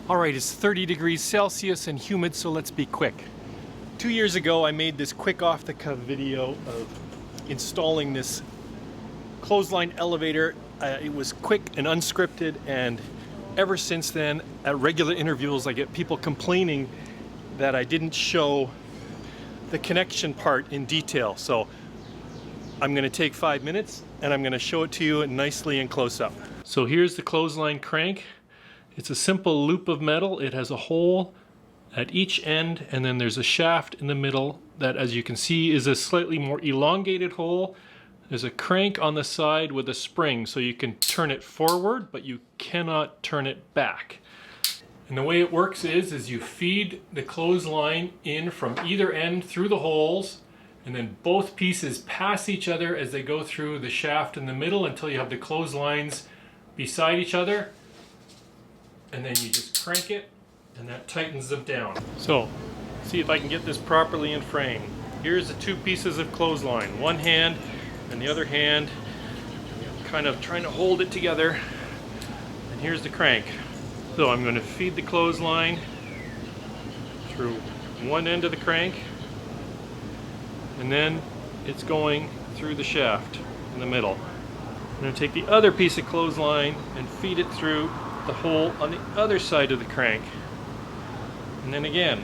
Alright, it's 30 degrees Celsius and humid, so let's be quick. 2 years ago I made this quick off-the-cuff video of installing this clothesline elevator. It was quick and unscripted, and ever since then at regular interviews I get people complaining that I didn't show the connection part in detail. So I'm going to take 5 minutes and I'm going to show it to you nicely and close up. So here's the clothesline crank. It's a simple loop of metal. It has a hole at each end, and then there's a shaft in the middle that, as you can see, is a slightly more elongated hole. There's a crank on the side with a spring, so you can turn it forward, but you cannot turn it back. And the way it works is you feed the clothesline in from either end through the holes, and then both pieces pass each other as they go through the shaft in the middle until you have the clotheslines beside each other. And then you just crank it, and that tightens them down. So, see if I can get this properly in frame. Here's the two pieces of clothesline. One hand and the other hand, kind of trying to hold it together. And here's the crank. So I'm going to feed the clothesline through one end of the crank, and then it's going through the shaft in the middle. I'm going to take the other piece of clothesline and feed it through the hole on the other side of the crank. And then again,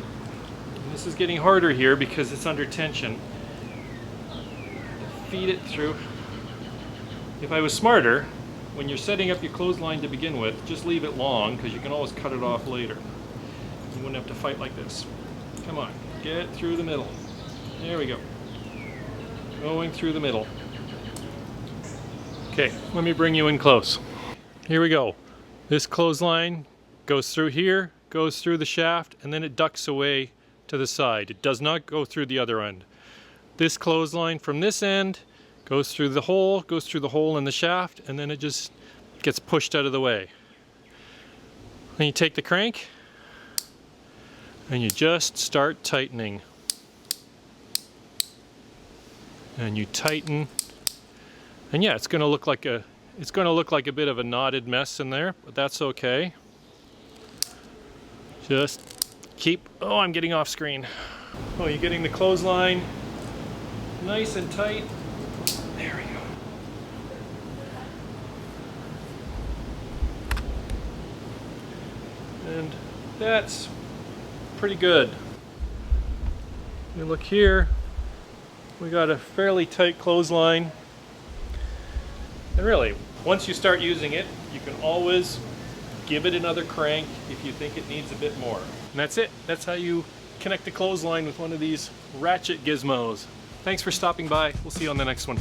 and this is getting harder here because it's under tension. Feed it through. If I was smarter, when you're setting up your clothesline to begin with, just leave it long, because you can always cut it off later. You wouldn't have to fight like this. Come on, get through the middle. There we go. Going through the middle. Okay, let me bring you in close. Here we go. This clothesline goes through here, goes through the shaft, and then it ducks away to the side. It does not go through the other end. This clothesline from this end goes through the hole in the shaft, and then it just gets pushed out of the way. Then you take the crank and you just start tightening. And you tighten. And yeah, it's going to look like a bit of a knotted mess in there, but that's okay. Just keep, oh, I'm getting off screen. Oh, you're getting the clothesline nice and tight. There we go. And that's pretty good. You look here, we got a fairly tight clothesline. And really, once you start using it, you can always give it another crank if you think it needs a bit more. And that's it. That's how you connect the clothesline with one of these ratchet gizmos. Thanks for stopping by. We'll see you on the next one.